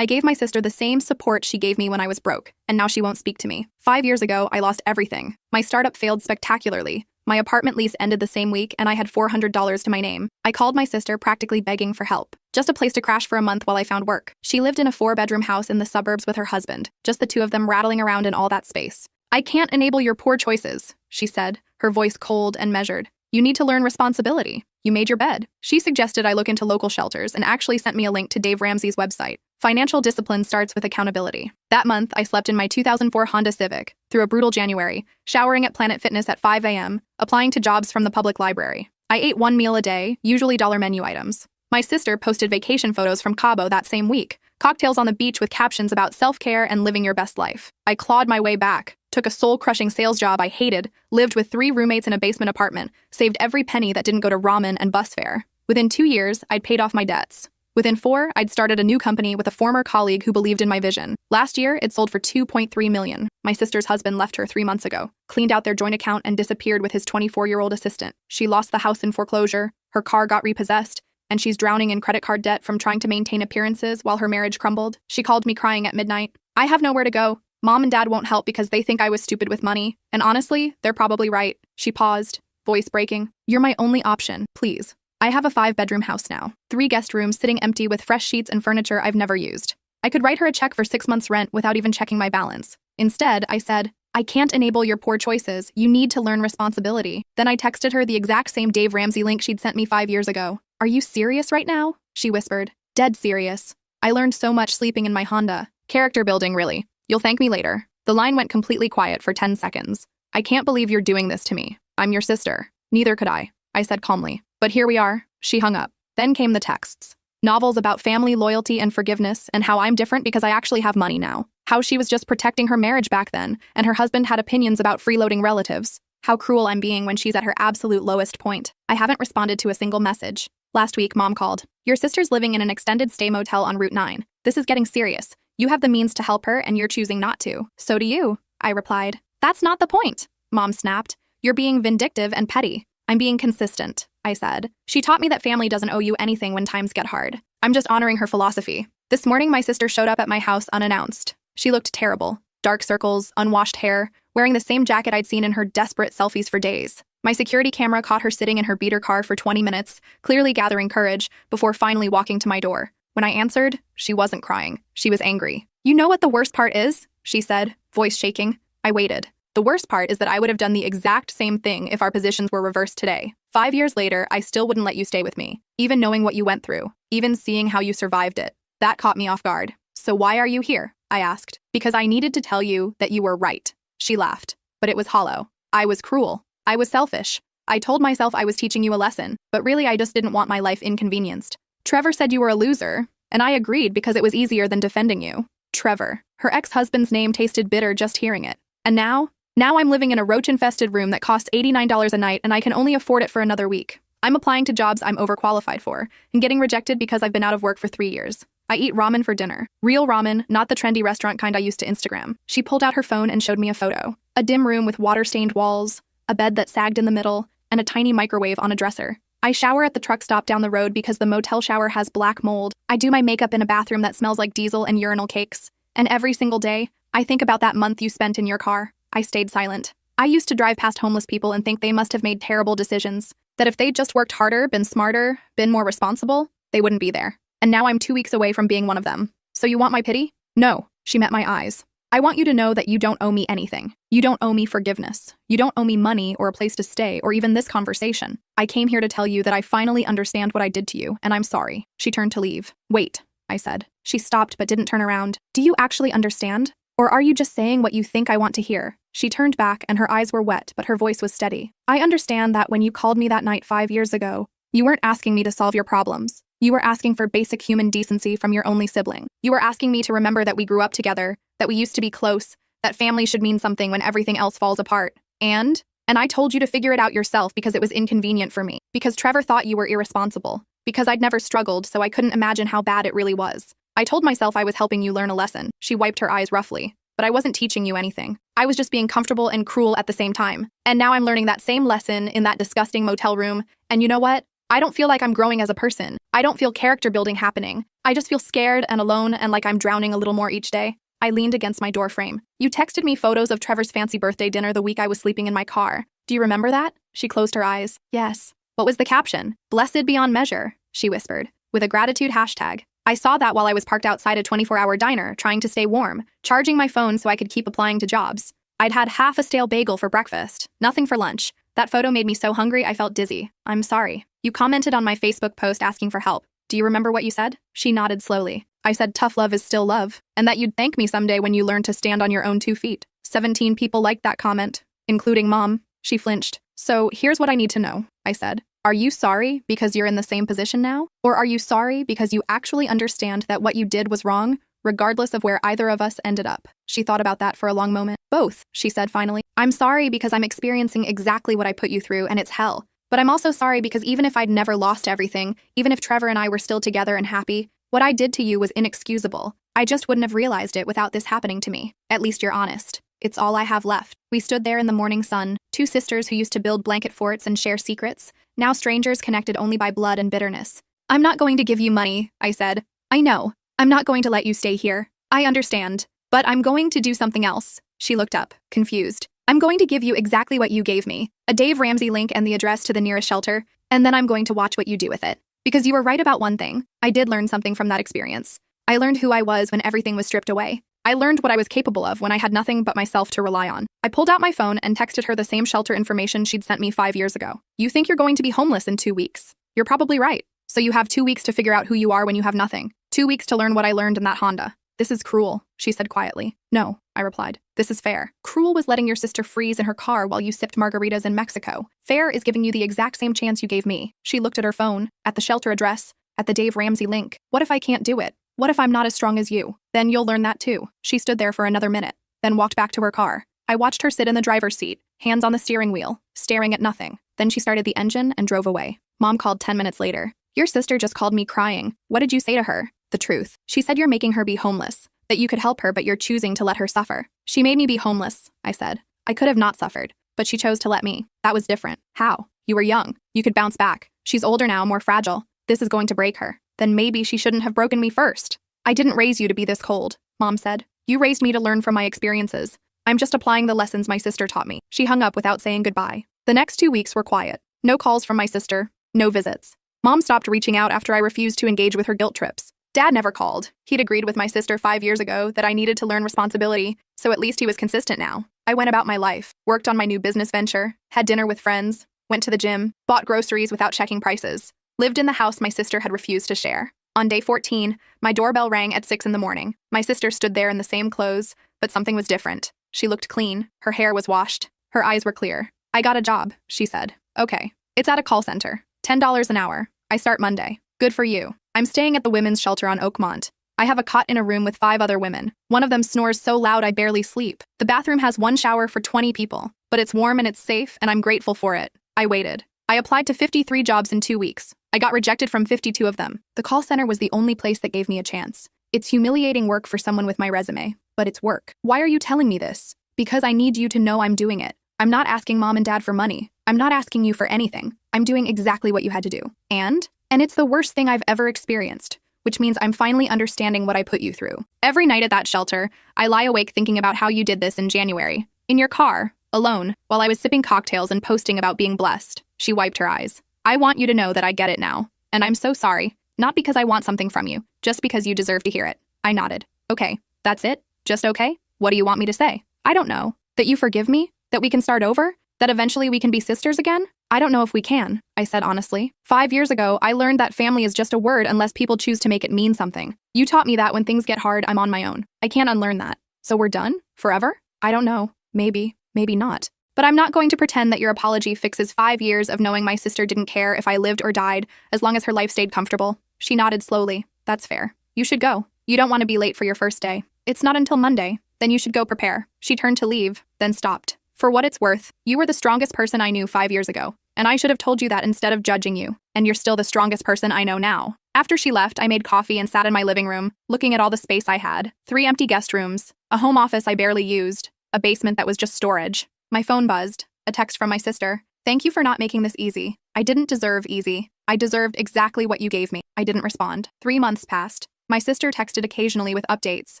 I gave my sister the same support she gave me when I was broke, and now she won't speak to me. 5 years ago, I lost everything. My startup failed spectacularly. My apartment lease ended the same week, and I had $400 to my name. I called my sister, practically begging for help. Just a place to crash for a month while I found work. She lived in a 4-bedroom house in the suburbs with her husband, just the two of them rattling around in all that space. "I can't enable your poor choices," she said, her voice cold and measured. "You need to learn responsibility. You made your bed." She suggested I look into local shelters and actually sent me a link to Dave Ramsey's website. Financial discipline starts with accountability. That month, I slept in my 2004 Honda Civic through a brutal January, showering at Planet Fitness at 5 a.m., applying to jobs from the public library. I ate 1 meal a day, usually dollar menu items. My sister posted vacation photos from Cabo that same week, cocktails on the beach with captions about self-care and living your best life. I clawed my way back, took a soul-crushing sales job I hated, lived with 3 roommates in a basement apartment, saved every penny that didn't go to ramen and bus fare. Within 2 years, I'd paid off my debts. Within 4, I'd started a new company with a former colleague who believed in my vision. Last year, it sold for $2.3 million. My sister's husband left her 3 months ago, cleaned out their joint account and disappeared with his 24-year-old assistant. She lost the house in foreclosure, her car got repossessed, and she's drowning in credit card debt from trying to maintain appearances while her marriage crumbled. She called me crying at midnight. "I have nowhere to go. Mom and Dad won't help because they think I was stupid with money. And honestly, they're probably right." She paused, voice breaking. "You're my only option, please. I have a 5-bedroom house now, 3 guest rooms sitting empty with fresh sheets and furniture I've never used. I could write her a check for 6 months' rent without even checking my balance. Instead, I said, 'I can't enable your poor choices. You need to learn responsibility.' Then I texted her the exact same Dave Ramsey link she'd sent me 5 years ago. 'Are you serious right now?' She whispered. 'Dead serious. I learned so much sleeping in my Honda. Character building, really. You'll thank me later.' The line went completely quiet for 10 seconds. 'I can't believe you're doing this to me. I'm your sister.' 'Neither could I said calmly. 'But here we are.' She hung up. Then came the texts. Novels about family, loyalty, and forgiveness, and how I'm different because I actually have money now. How she was just protecting her marriage back then, and her husband had opinions about freeloading relatives. How cruel I'm being when she's at her absolute lowest point. I haven't responded to a single message. Last week, Mom called. 'Your sister's living in an extended stay motel on Route 9. This is getting serious. You have the means to help her, and you're choosing not to.' 'So do you,' I replied. 'That's not the point,' Mom snapped. 'You're being vindictive and petty.' 'I'm being consistent,' I said. 'She taught me that family doesn't owe you anything when times get hard. I'm just honoring her philosophy.' This morning, my sister showed up at my house unannounced. She looked terrible. Dark circles, unwashed hair, wearing the same jacket I'd seen in her desperate selfies for days. My security camera caught her sitting in her beater car for 20 minutes, clearly gathering courage, before finally walking to my door. When I answered, she wasn't crying. She was angry. 'You know what the worst part is?' she said, voice shaking. I waited. 'The worst part is that I would have done the exact same thing if our positions were reversed today. 5 years later, I still wouldn't let you stay with me, even knowing what you went through, even seeing how you survived it. That caught me off guard. 'So why are you here?' I asked. 'Because I needed to tell you that you were right.' She laughed, but it was hollow. I was cruel. I was selfish. I told myself I was teaching you a lesson, but really I just didn't want my life inconvenienced. Trevor said you were a loser, and I agreed because it was easier than defending you.' Trevor. Her ex-husband's name tasted bitter just hearing it. And now I'm living in a roach-infested room that costs $89 a night, and I can only afford it for another week. I'm applying to jobs I'm overqualified for, and getting rejected because I've been out of work for 3 years. I eat ramen for dinner. Real ramen, not the trendy restaurant kind I used to Instagram." She pulled out her phone and showed me a photo. A dim room with water-stained walls, a bed that sagged in the middle, and a tiny microwave on a dresser. I shower at the truck stop down the road because the motel shower has black mold. I do my makeup in a bathroom that smells like diesel and urinal cakes. And every single day, I think about that month you spent in your car. I stayed silent. I used to drive past homeless people and think they must have made terrible decisions. That if they'd just worked harder, been smarter, been more responsible, they wouldn't be there. And now I'm 2 weeks away from being one of them. So you want my pity? No, she met my eyes. I want you to know that you don't owe me anything. You don't owe me forgiveness. You don't owe me money or a place to stay or even this conversation. I came here to tell you that I finally understand what I did to you, and I'm sorry. She turned to leave. Wait, I said. She stopped but didn't turn around. Do you actually understand? Or are you just saying what you think I want to hear? She turned back and her eyes were wet, but her voice was steady. I understand that when you called me that night 5 years ago, you weren't asking me to solve your problems. You were asking for basic human decency from your only sibling. You were asking me to remember that we grew up together, that we used to be close, that family should mean something when everything else falls apart. And I told you to figure it out yourself because it was inconvenient for me, because Trevor thought you were irresponsible, because I'd never struggled, so I couldn't imagine how bad it really was. I told myself I was helping you learn a lesson. She wiped her eyes roughly. But I wasn't teaching you anything. I was just being comfortable and cruel at the same time. And now I'm learning that same lesson in that disgusting motel room. And you know what? I don't feel like I'm growing as a person. I don't feel character building happening. I just feel scared and alone and like I'm drowning a little more each day. I leaned against my door frame. You texted me photos of Trevor's fancy birthday dinner the week I was sleeping in my car. Do you remember that? She closed her eyes. Yes. What was the caption? Blessed beyond measure, she whispered, with a gratitude hashtag. I saw that while I was parked outside a 24-hour diner, trying to stay warm, charging my phone so I could keep applying to jobs. I'd had half a stale bagel for breakfast, nothing for lunch. That photo made me so hungry I felt dizzy. I'm sorry. You commented on my Facebook post asking for help. Do you remember what you said? She nodded slowly. I said tough love is still love, and that you'd thank me someday when you learn to stand on your own 2 feet. 17 people liked that comment, including Mom. She flinched. So here's what I need to know, I said. Are you sorry because you're in the same position now? Or are you sorry because you actually understand that what you did was wrong, regardless of where either of us ended up? She thought about that for a long moment. Both, she said finally. I'm sorry because I'm experiencing exactly what I put you through, and it's hell. But I'm also sorry because even if I'd never lost everything, even if Trevor and I were still together and happy, what I did to you was inexcusable. I just wouldn't have realized it without this happening to me. At least you're honest. It's all I have left. We stood there in the morning sun, 2 sisters who used to build blanket forts and share secrets, now strangers connected only by blood and bitterness. I'm not going to give you money, I said. I know. I'm not going to let you stay here. I understand. But I'm going to do something else. She looked up, confused. I'm going to give you exactly what you gave me, a Dave Ramsey link and the address to the nearest shelter, and then I'm going to watch what you do with it. Because you were right about one thing. I did learn something from that experience. I learned who I was when everything was stripped away. I learned what I was capable of when I had nothing but myself to rely on. I pulled out my phone and texted her the same shelter information she'd sent me 5 years ago. You think you're going to be homeless in 2 weeks. You're probably right. So you have 2 weeks to figure out who you are when you have nothing. 2 weeks to learn what I learned in that Honda. This is cruel, she said quietly. No, I replied. This is fair. Cruel was letting your sister freeze in her car while you sipped margaritas in Mexico. Fair is giving you the exact same chance you gave me. She looked at her phone, at the shelter address, at the Dave Ramsey link. What if I can't do it? What if I'm not as strong as you? Then you'll learn that too. She stood there for another minute, then walked back to her car. I watched her sit in the driver's seat, hands on the steering wheel, staring at nothing. Then she started the engine and drove away. Mom called 10 minutes later. Your sister just called me crying. What did you say to her? The truth. She said you're making her be homeless, that you could help her but you're choosing to let her suffer. She made me be homeless, I said. I could have not suffered, but she chose to let me. That was different. How? You were young. You could bounce back. She's older now, more fragile. This is going to break her. Then maybe she shouldn't have broken me first. I didn't raise you to be this cold, Mom said. You raised me to learn from my experiences. I'm just applying the lessons my sister taught me. She hung up without saying goodbye. The next 2 weeks were quiet. No calls from my sister. No visits. Mom stopped reaching out after I refused to engage with her guilt trips. Dad never called. He'd agreed with my sister 5 years ago that I needed to learn responsibility, so at least he was consistent now. I went about my life, worked on my new business venture, had dinner with friends, went to the gym, bought groceries without checking prices, lived in the house my sister had refused to share. On day 14, my doorbell rang at 6 in the morning. My sister stood there in the same clothes, but something was different. She looked clean. Her hair was washed. Her eyes were clear. I got a job, she said. Okay. It's at a call center. $10 an hour. I start Monday. Good for you. I'm staying at the women's shelter on Oakmont. I have a cot in a room with 5 other women. One of them snores so loud I barely sleep. The bathroom has 1 shower for 20 people, but it's warm and it's safe, and I'm grateful for it. I waited. I applied to 53 jobs in 2 weeks. I got rejected from 52 of them. The call center was the only place that gave me a chance. It's humiliating work for someone with my resume, but it's work. Why are you telling me this? Because I need you to know I'm doing it. I'm not asking Mom and Dad for money. I'm not asking you for anything. I'm doing exactly what you had to do. And it's the worst thing I've ever experienced, which means I'm finally understanding what I put you through. Every night at that shelter, I lie awake thinking about how you did this in January. In your car, alone, while I was sipping cocktails and posting about being blessed. She wiped her eyes. I want you to know that I get it now. And I'm so sorry. Not because I want something from you, just because you deserve to hear it. I nodded. Okay, that's it? Just okay? What do you want me to say? I don't know. That you forgive me? That we can start over? That eventually we can be sisters again? I don't know if we can, I said honestly. 5 years ago, I learned that family is just a word unless people choose to make it mean something. You taught me that when things get hard, I'm on my own. I can't unlearn that. So we're done? Forever? I don't know. Maybe. Maybe not. But I'm not going to pretend that your apology fixes 5 years of knowing my sister didn't care if I lived or died, as long as her life stayed comfortable. She nodded slowly. That's fair. You should go. You don't want to be late for your first day. It's not until Monday. Then you should go prepare. She turned to leave, then stopped. For what it's worth, you were the strongest person I knew 5 years ago, and I should have told you that instead of judging you, and you're still the strongest person I know now. After she left, I made coffee and sat in my living room, looking at all the space I had. 3 empty guest rooms, a home office I barely used, a basement that was just storage. My phone buzzed, a text from my sister. Thank you for not making this easy. I didn't deserve easy. I deserved exactly what you gave me. I didn't respond. 3 months passed. My sister texted occasionally with updates.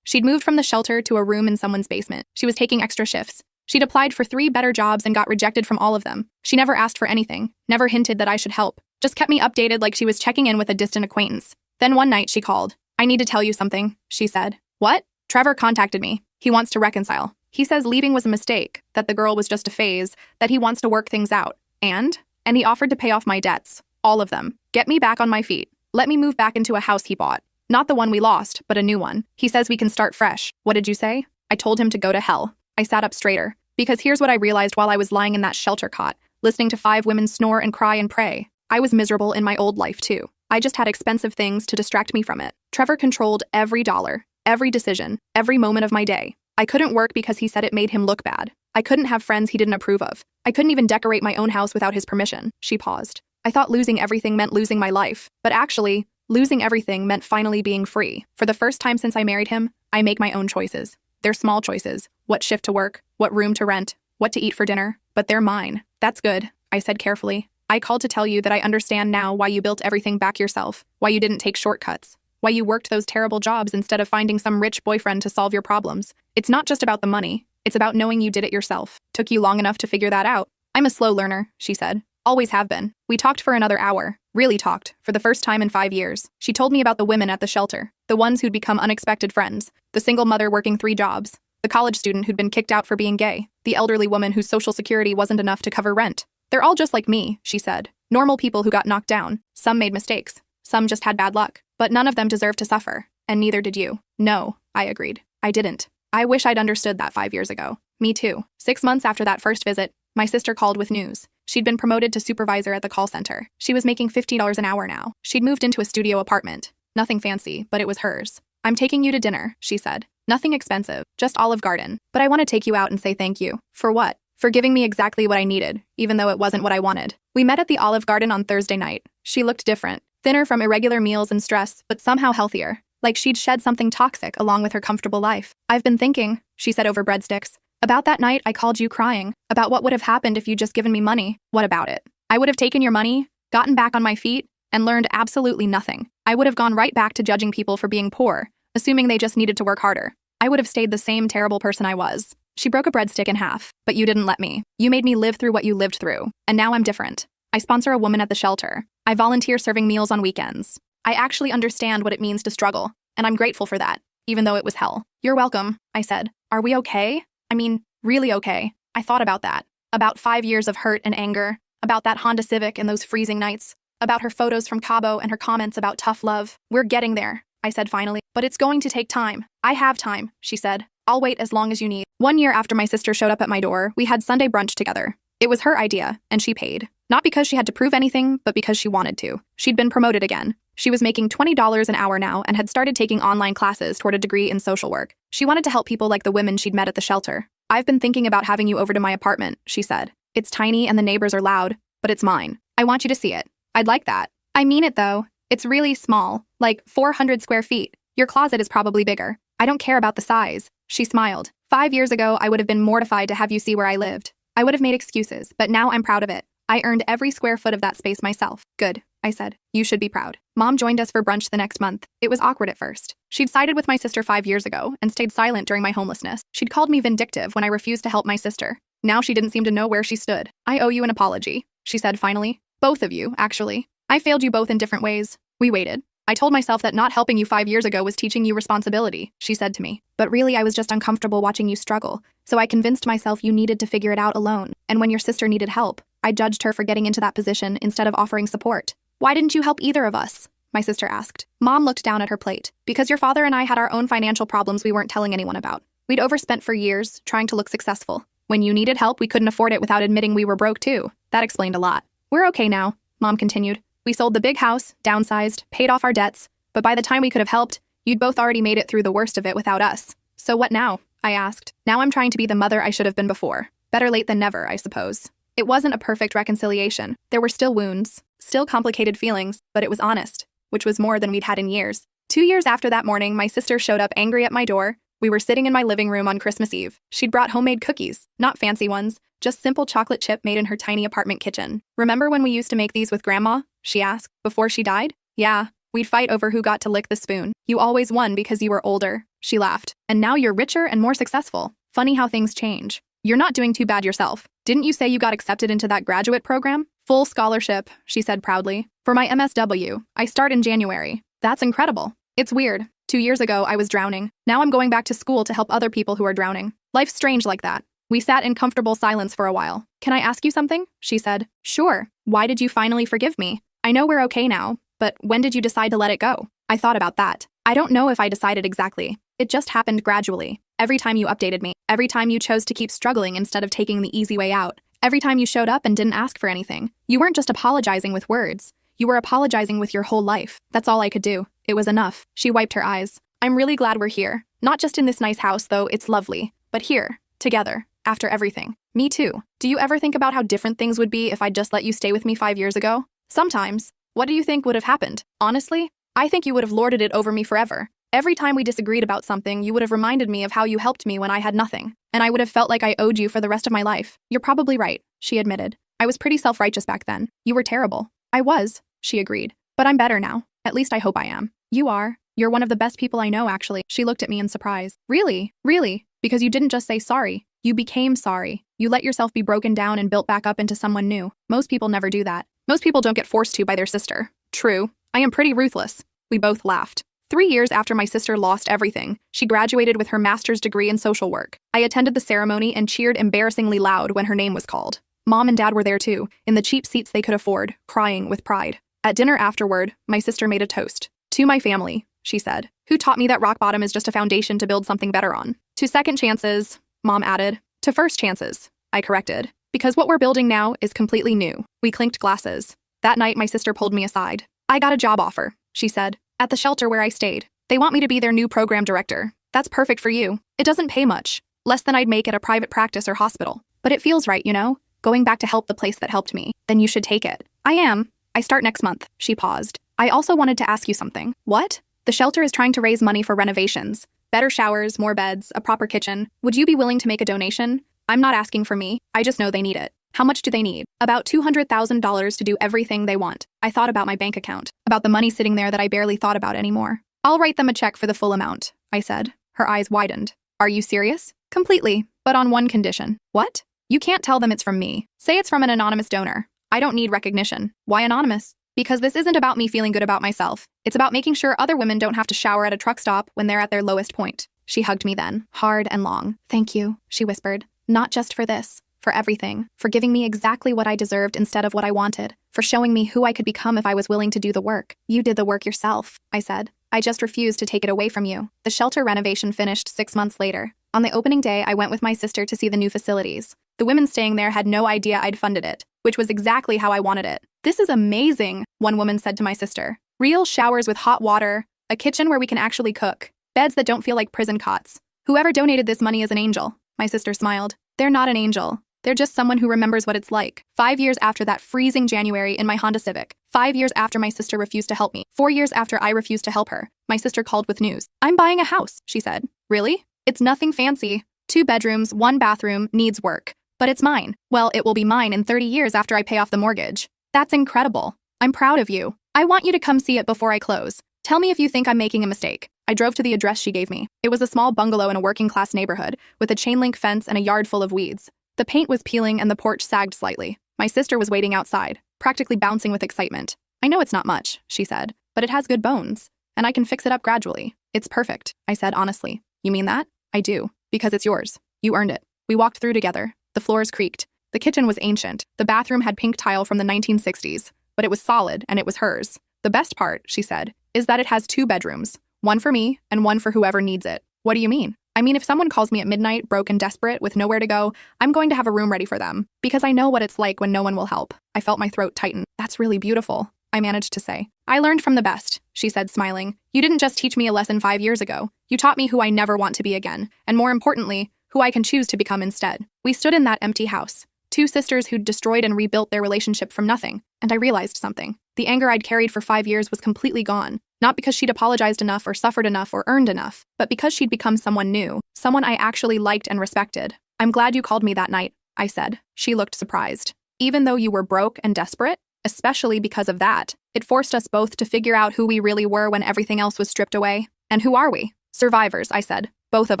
She'd moved from the shelter to a room in someone's basement. She was taking extra shifts. She'd applied for 3 better jobs and got rejected from all of them. She never asked for anything, never hinted that I should help. Just kept me updated like she was checking in with a distant acquaintance. Then one night she called. "I need to tell you something," she said. "What?" "Trevor contacted me. He wants to reconcile. He says leaving was a mistake, that the girl was just a phase, that he wants to work things out. And he offered to pay off my debts. All of them. Get me back on my feet. Let me move back into a house he bought. Not the one we lost, but a new one. He says we can start fresh." "What did you say?" I told him to go to hell. I sat up straighter. Because here's what I realized while I was lying in that shelter cot, listening to 5 women snore and cry and pray. I was miserable in my old life too. I just had expensive things to distract me from it. Trevor controlled every dollar, every decision, every moment of my day. I couldn't work because he said it made him look bad. I couldn't have friends he didn't approve of. I couldn't even decorate my own house without his permission. She paused. I thought losing everything meant losing my life, but actually, losing everything meant finally being free. For the first time since I married him, I make my own choices. They're small choices. What shift to work, what room to rent, what to eat for dinner, but they're mine. "That's good," I said carefully. "I called to tell you that I understand now why you built everything back yourself, why you didn't take shortcuts, why you worked those terrible jobs instead of finding some rich boyfriend to solve your problems. It's not just about the money. It's about knowing you did it yourself. Took you long enough to figure that out." "I'm a slow learner," she said. "Always have been." We talked for another hour. Really talked, for the first time in 5 years. She told me about the women at the shelter, the ones who'd become unexpected friends, the single mother working 3 jobs, the college student who'd been kicked out for being gay, the elderly woman whose social security wasn't enough to cover rent. "They're all just like me," she said. "Normal people who got knocked down. Some made mistakes. Some just had bad luck. But none of them deserved to suffer. And neither did you." "No," I agreed. "I didn't. I wish I'd understood that 5 years ago." "Me too." 6 months after that first visit, my sister called with news. She'd been promoted to supervisor at the call center. She was making $50 an hour now. She'd moved into a studio apartment. Nothing fancy, but it was hers. "I'm taking you to dinner," she said. "Nothing expensive, just Olive Garden. But I want to take you out and say thank you." "For what?" "For giving me exactly what I needed, even though it wasn't what I wanted." We met at the Olive Garden on Thursday night. She looked different, thinner from irregular meals and stress, but somehow healthier, like she'd shed something toxic along with her comfortable life. "I've been thinking," she said over breadsticks, "about that night I called you crying, about what would have happened if you'd just given me money." "What about it?" "I would have taken your money, gotten back on my feet, and learned absolutely nothing. I would have gone right back to judging people for being poor, assuming they just needed to work harder. I would have stayed the same terrible person I was." She broke a breadstick in half. "But you didn't let me. You made me live through what you lived through. And now I'm different. I sponsor a woman at the shelter. I volunteer serving meals on weekends. I actually understand what it means to struggle, and I'm grateful for that, even though it was hell." "You're welcome," I said. "Are we okay? I mean, really okay?" I thought about that. About 5 years of hurt and anger. About that Honda Civic and those freezing nights. About her photos from Cabo and her comments about tough love. "We're getting there," I said finally. "But it's going to take time." "I have time," she said. "I'll wait as long as you need." 1 year after my sister showed up at my door, we had Sunday brunch together. It was her idea, and she paid. Not because she had to prove anything, but because she wanted to. She'd been promoted again. She was making $20 an hour now and had started taking online classes toward a degree in social work. She wanted to help people like the women she'd met at the shelter. "I've been thinking about having you over to my apartment," she said. "It's tiny and the neighbors are loud, but it's mine. I want you to see it." "I'd like that." "I mean it though. It's really small, like 400 square feet. Your closet is probably bigger. I don't care about the size." She smiled. 5 years ago, I would have been mortified to have you see where I lived. I would have made excuses, but now I'm proud of it. I earned every square foot of that space myself." "Good," I said. "You should be proud." Mom joined us for brunch the next month. It was awkward at first. She'd sided with my sister 5 years ago and stayed silent during my homelessness. She'd called me vindictive when I refused to help my sister. Now she didn't seem to know where she stood. "I owe you an apology," she said finally. "Both of you, actually. I failed you both in different ways." We waited. "I told myself that not helping you 5 years ago was teaching you responsibility," she said to me. "But really I was just uncomfortable watching you struggle, so I convinced myself you needed to figure it out alone. And when your sister needed help, I judged her for getting into that position instead of offering support." "Why didn't you help either of us?" my sister asked. Mom looked down at her plate. "Because your father and I had our own financial problems we weren't telling anyone about. We'd overspent for years, trying to look successful. When you needed help, we couldn't afford it without admitting we were broke too. That explained a lot." "We're okay now," Mom continued. "We sold the big house, downsized, paid off our debts, but by the time we could have helped, you'd both already made it through the worst of it without us." "So what now?" I asked. "Now I'm trying to be the mother I should have been before. Better late than never, I suppose." It wasn't a perfect reconciliation. There were still wounds, still complicated feelings, but it was honest, which was more than we'd had in years. 2 years after that morning, my sister showed up angry at my door. We were sitting in my living room on Christmas Eve. She'd brought homemade cookies, not fancy ones, just simple chocolate chip made in her tiny apartment kitchen. "Remember when we used to make these with Grandma?" she asked. Before she died? Yeah. We'd fight over who got to lick the spoon. You always won because you were older, she laughed. And now you're richer and more successful. Funny how things change. You're not doing too bad yourself. Didn't you say you got accepted into that graduate program? Full scholarship, she said proudly. For my MSW, I start in January. That's incredible. It's weird. 2 years ago, I was drowning. Now I'm going back to school to help other people who are drowning. Life's strange like that. We sat in comfortable silence for a while. Can I ask you something? She said. Sure. Why did you finally forgive me? I know we're okay now, but when did you decide to let it go? I thought about that. I don't know if I decided exactly. It just happened gradually. Every time you updated me, every time you chose to keep struggling instead of taking the easy way out, every time you showed up and didn't ask for anything, you weren't just apologizing with words. You were apologizing with your whole life. That's all I could do. It was enough. She wiped her eyes. I'm really glad we're here. Not just in this nice house, though it's lovely, but here, together, after everything. Me too. Do you ever think about how different things would be if I'd just let you stay with me 5 years ago? Sometimes. What do you think would have happened? Honestly, I think you would have lorded it over me forever. Every time we disagreed about something, you would have reminded me of how you helped me when I had nothing, and I would have felt like I owed you for the rest of my life. You're probably right, she admitted. I was pretty self-righteous back then. You were terrible. I was, she agreed. But I'm better now. At least I hope I am. You are. You're one of the best people I know, actually. She looked at me in surprise. Really? Really? Because you didn't just say sorry. You became sorry. You let yourself be broken down and built back up into someone new. Most people never do that. Most people don't get forced to by their sister. True. I am pretty ruthless. We both laughed. 3 years after my sister lost everything, she graduated with her master's degree in social work. I attended the ceremony and cheered embarrassingly loud when her name was called. Mom and Dad were there too, in the cheap seats they could afford, crying with pride. At dinner afterward, my sister made a toast. To my family, she said, who taught me that rock bottom is just a foundation to build something better on. To second chances, Mom added. To first chances, I corrected. Because what we're building now is completely new. We clinked glasses. That night, my sister pulled me aside. I got a job offer, she said, at the shelter where I stayed. They want me to be their new program director. That's perfect for you. It doesn't pay much, less than I'd make at a private practice or hospital. But it feels right, you know? Going back to help the place that helped me. Then you should take it. I am. I start next month. She paused. I also wanted to ask you something. What? The shelter is trying to raise money for renovations. Better showers, more beds, a proper kitchen. Would you be willing to make a donation? I'm not asking for me. I just know they need it. How much do they need? About $200,000 to do everything they want. I thought about my bank account, about the money sitting there that I barely thought about anymore. I'll write them a check for the full amount, I said. Her eyes widened. Are you serious? Completely, but on one condition. What? You can't tell them it's from me. Say it's from an anonymous donor. I don't need recognition. Why anonymous? Because this isn't about me feeling good about myself. It's about making sure other women don't have to shower at a truck stop when they're at their lowest point. She hugged me then, hard and long. Thank you, she whispered. Not just for this. For everything, for giving me exactly what I deserved instead of what I wanted, for showing me who I could become if I was willing to do the work. You did the work yourself, I said. I just refused to take it away from you. The shelter renovation finished 6 months later. On the opening day, I went with my sister to see the new facilities. The women staying there had no idea I'd funded it, which was exactly how I wanted it. This is amazing, one woman said to my sister. Real showers with hot water, a kitchen where we can actually cook, beds that don't feel like prison cots. Whoever donated this money is an angel, my sister smiled. They're not an angel. They're just someone who remembers what it's like. 5 years after that freezing January in my Honda Civic. 5 years after my sister refused to help me. 4 years after I refused to help her. My sister called with news. I'm buying a house, she said. Really? It's nothing fancy. 2 bedrooms, 1 bathroom, needs work. But it's mine. Well, it will be mine in 30 years after I pay off the mortgage. That's incredible. I'm proud of you. I want you to come see it before I close. Tell me if you think I'm making a mistake. I drove to the address she gave me. It was a small bungalow in a working-class neighborhood, with a chain-link fence and a yard full of weeds. The paint was peeling and the porch sagged slightly. My sister was waiting outside, practically bouncing with excitement. I know it's not much, she said, but it has good bones, and I can fix it up gradually. It's perfect, I said honestly. You mean that? I do, because it's yours. You earned it. We walked through together. The floors creaked. The kitchen was ancient. The bathroom had pink tile from the 1960s, but it was solid and it was hers. The best part, she said, is that it has 2 bedrooms, one for me and one for whoever needs it. What do you mean? I mean, if someone calls me at midnight, broke and desperate, with nowhere to go, I'm going to have a room ready for them, because I know what it's like when no one will help. I felt my throat tighten. That's really beautiful, I managed to say. I learned from the best, she said, smiling. You didn't just teach me a lesson 5 years ago. You taught me who I never want to be again, and more importantly, who I can choose to become instead. We stood in that empty house, 2 sisters who'd destroyed and rebuilt their relationship from nothing, and I realized something. The anger I'd carried for 5 years was completely gone. Not because she'd apologized enough or suffered enough or earned enough, but because she'd become someone new, someone I actually liked and respected. I'm glad you called me that night, I said. She looked surprised. Even though you were broke and desperate? especially because of that. It forced us both to figure out who we really were when everything else was stripped away. And who are we? Survivors, I said. Both of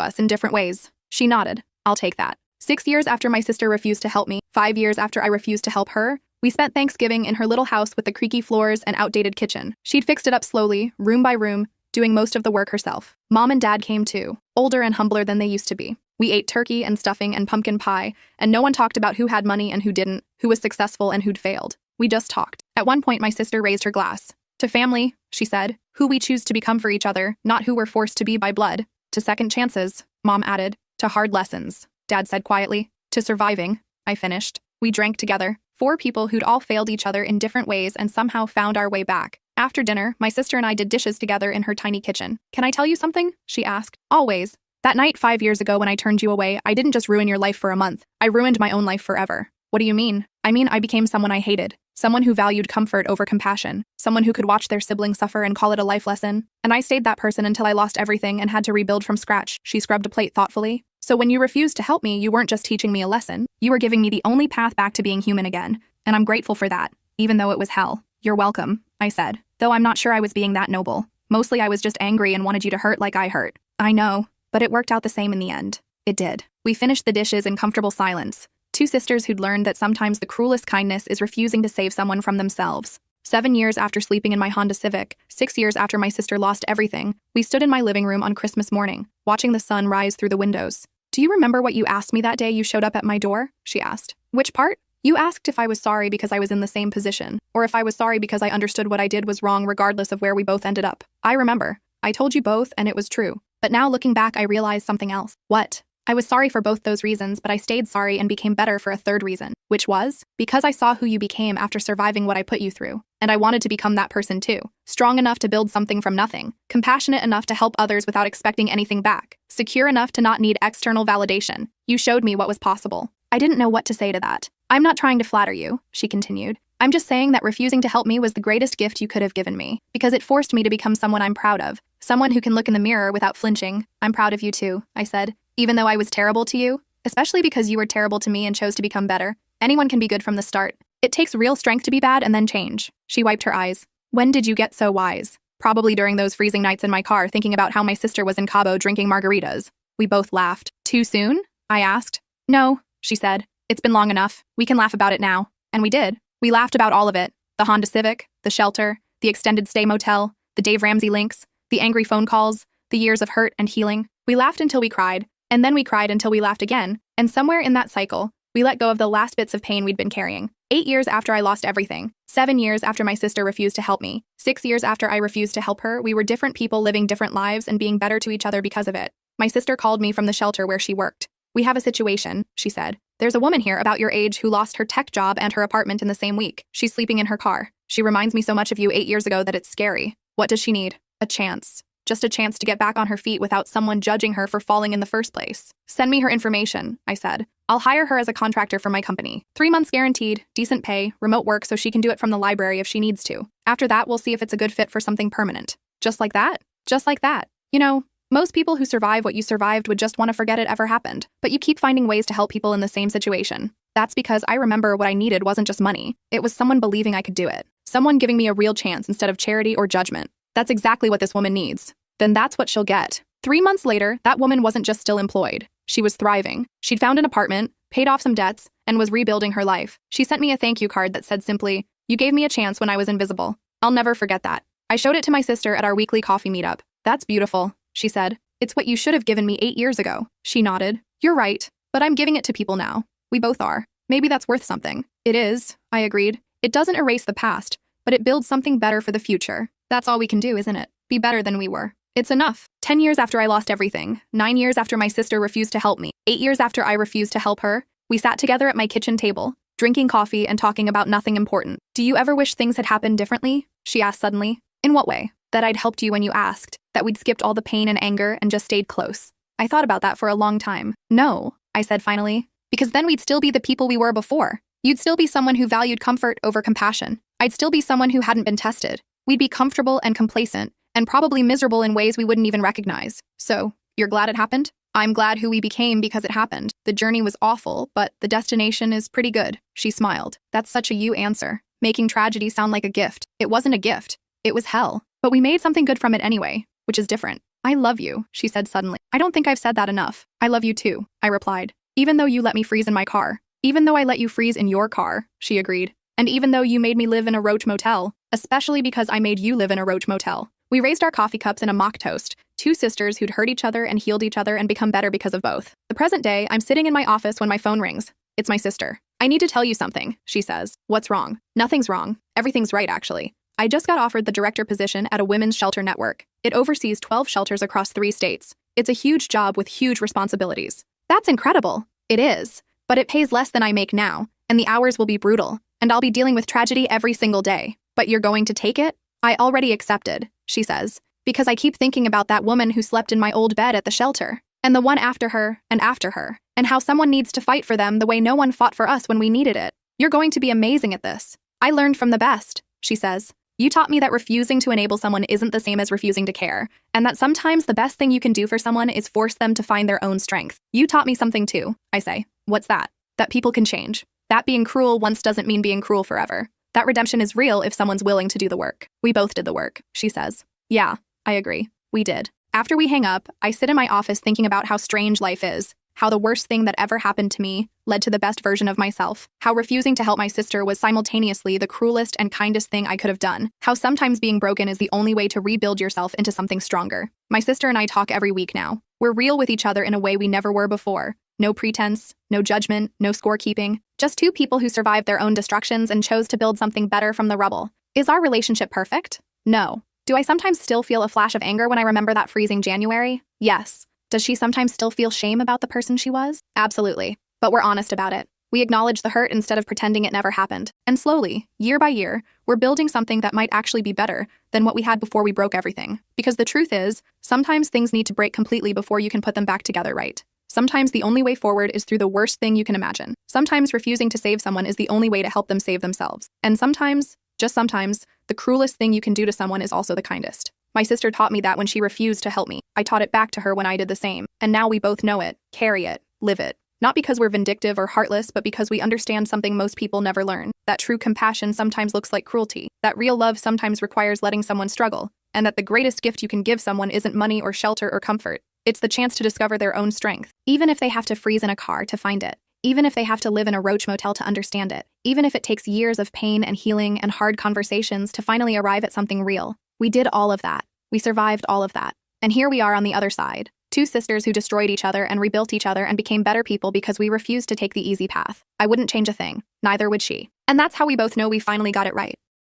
us in different ways. She nodded. I'll take that. 6 years after my sister refused to help me, 5 years after I refused to help her, we spent Thanksgiving in her little house with the creaky floors and outdated kitchen. She'd fixed it up slowly, room by room, doing most of the work herself. Mom and Dad came too, older and humbler than they used to be. We ate turkey and stuffing and pumpkin pie, and no one talked about who had money and who didn't, who was successful and who'd failed. We just talked. At one point, my sister raised her glass. To family, she said, who we choose to become for each other, not who we're forced to be by blood. To second chances, Mom added. To hard lessons, Dad said quietly. To surviving, I finished. We drank together. 4 people who'd all failed each other in different ways and somehow found our way back. After dinner, my sister and I did dishes together in her tiny kitchen. Can I tell you something? She asked. Always. That night 5 years ago when I turned you away, I didn't just ruin your life for a month. I ruined my own life forever. What do you mean? I mean I became someone I hated. Someone who valued comfort over compassion. Someone who could watch their sibling suffer and call it a life lesson. And I stayed that person until I lost everything and had to rebuild from scratch. She scrubbed a plate thoughtfully. So when you refused to help me, you weren't just teaching me a lesson. You were giving me the only path back to being human again. And I'm grateful for that, even though it was hell. You're welcome, I said, though I'm not sure I was being that noble. Mostly I was just angry and wanted you to hurt like I hurt. I know, but it worked out the same in the end. It did. We finished the dishes in comfortable silence. 2 sisters who'd learned that sometimes the cruelest kindness is refusing to save someone from themselves. 7 years after sleeping in my Honda Civic, 6 years after my sister lost everything, we stood in my living room on Christmas morning, watching the sun rise through the windows. Do you remember what you asked me that day you showed up at my door? She asked. Which part? You asked if I was sorry because I was in the same position, or if I was sorry because I understood what I did was wrong regardless of where we both ended up. I remember. I told you both and it was true. But now looking back, I realized something else. What? I was sorry for both those reasons, but I stayed sorry and became better for a third reason, which was because I saw who you became after surviving what I put you through. And I wanted to become that person too. Strong enough to build something from nothing. Compassionate enough to help others without expecting anything back. Secure enough to not need external validation. You showed me what was possible. I didn't know what to say to that. I'm not trying to flatter you, she continued. I'm just saying that refusing to help me was the greatest gift you could have given me, because it forced me to become someone I'm proud of. Someone who can look in the mirror without flinching. I'm proud of you too, I said. Even though I was terrible to you, especially because you were terrible to me and chose to become better. Anyone can be good from the start. It takes real strength to be bad and then change. She wiped her eyes. When did you get so wise? Probably during those freezing nights in my car thinking about how my sister was in Cabo drinking margaritas. We both laughed. Too soon? I asked. No, she said. It's been long enough. We can laugh about it now. And we did. We laughed about all of it. The Honda Civic, the shelter, the extended stay motel, the Dave Ramsey links, the angry phone calls, the years of hurt and healing. We laughed until we cried. And then we cried until we laughed again, and somewhere in that cycle, we let go of the last bits of pain we'd been carrying. 8 years after I lost everything, 7 years after my sister refused to help me, 6 years after I refused to help her, we were different people living different lives and being better to each other because of it. My sister called me from the shelter where she worked. We have a situation, she said. There's a woman here about your age who lost her tech job and her apartment in the same week. She's sleeping in her car. She reminds me so much of you 8 years ago that it's scary. What does she need? A chance. Just a chance to get back on her feet without someone judging her for falling in the first place. Send me her information, I said. I'll hire her as a contractor for my company. 3 months guaranteed, decent pay, remote work so she can do it from the library if she needs to. After that, we'll see if it's a good fit for something permanent. Just like that? Just like that. You know, most people who survive what you survived would just want to forget it ever happened. But you keep finding ways to help people in the same situation. That's because I remember what I needed wasn't just money. It was someone believing I could do it. Someone giving me a real chance instead of charity or judgment. That's exactly what this woman needs. Then that's what she'll get. 3 months later, that woman wasn't just still employed. She was thriving. She'd found an apartment, paid off some debts, and was rebuilding her life. She sent me a thank you card that said simply, "You gave me a chance when I was invisible." I'll never forget that. I showed it to my sister at our weekly coffee meetup. That's beautiful, she said. It's what you should have given me 8 years ago. She nodded. You're right, but I'm giving it to people now. We both are. Maybe that's worth something. It is, I agreed. It doesn't erase the past, but it builds something better for the future. That's all we can do, isn't it? Be better than we were. It's enough. 10 years after I lost everything, 9 years after my sister refused to help me, 8 years after I refused to help her, we sat together at my kitchen table, drinking coffee and talking about nothing important. Do you ever wish things had happened differently? She asked suddenly. In what way? That I'd helped you when you asked, that we'd skipped all the pain and anger and just stayed close. I thought about that for a long time. No, I said finally, because then we'd still be the people we were before. You'd still be someone who valued comfort over compassion. I'd still be someone who hadn't been tested. We'd be comfortable and complacent, and probably miserable in ways we wouldn't even recognize. So, you're glad it happened? I'm glad who we became because it happened. The journey was awful, but the destination is pretty good. She smiled. That's such a you answer. making tragedy sound like a gift. It wasn't a gift. It was hell. But we made something good from it anyway, which is different. I love you, she said suddenly. I don't think I've said that enough. I love you too, I replied. Even though you let me freeze in my car. Even though I let you freeze in your car, she agreed. And even though you made me live in a roach motel, especially because I made you live in a roach motel. We raised our coffee cups in a mock toast, two sisters who'd hurt each other and healed each other and become better because of both. The present day, I'm sitting in my office when my phone rings. It's my sister. I need to tell you something, she says. What's wrong? Nothing's wrong. Everything's right, actually. I just got offered the director position at a women's shelter network. It oversees 12 shelters across 3 states. It's a huge job with huge responsibilities. That's incredible. It is. But it pays less than I make now, and the hours will be brutal, and I'll be dealing with tragedy every single day. But you're going to take it? I already accepted, she says, because I keep thinking about that woman who slept in my old bed at the shelter, and the one after her, and how someone needs to fight for them the way no one fought for us when we needed it. You're going to be amazing at this. I learned from the best, she says. You taught me that refusing to enable someone isn't the same as refusing to care, and that sometimes the best thing you can do for someone is force them to find their own strength. You taught me something too, I say. What's that? That people can change. That being cruel once doesn't mean being cruel forever. That redemption is real if someone's willing to do the work. We both did the work, she says. Yeah, I agree. We did. After we hang up, I sit in my office thinking about how strange life is, how the worst thing that ever happened to me led to the best version of myself, how refusing to help my sister was simultaneously the cruelest and kindest thing I could have done, how sometimes being broken is the only way to rebuild yourself into something stronger. My sister and I talk every week now. We're real with each other in a way we never were before. No pretense, no judgment, no scorekeeping. Just two people who survived their own destructions and chose to build something better from the rubble. Is our relationship perfect? No. Do I sometimes still feel a flash of anger when I remember that freezing January? Yes. Does she sometimes still feel shame about the person she was? Absolutely. But we're honest about it. We acknowledge the hurt instead of pretending it never happened. And slowly, year by year, we're building something that might actually be better than what we had before we broke everything. Because the truth is, sometimes things need to break completely before you can put them back together right. Sometimes the only way forward is through the worst thing you can imagine. Sometimes refusing to save someone is the only way to help them save themselves. And sometimes, just sometimes, the cruelest thing you can do to someone is also the kindest. My sister taught me that when she refused to help me. I taught it back to her when I did the same. And now we both know it, carry it, live it. Not because we're vindictive or heartless, but because we understand something most people never learn. That true compassion sometimes looks like cruelty. That real love sometimes requires letting someone struggle. And that the greatest gift you can give someone isn't money or shelter or comfort. It's the chance to discover their own strength. Even if they have to freeze in a car to find it. Even if they have to live in a roach motel to understand it. Even if it takes years of pain and healing and hard conversations to finally arrive at something real. We did all of that. We survived all of that. And here we are on the other side. Two sisters who destroyed each other and rebuilt each other and became better people because we refused to take the easy path. I wouldn't change a thing. Neither would she. And that's how we both know we finally got it right.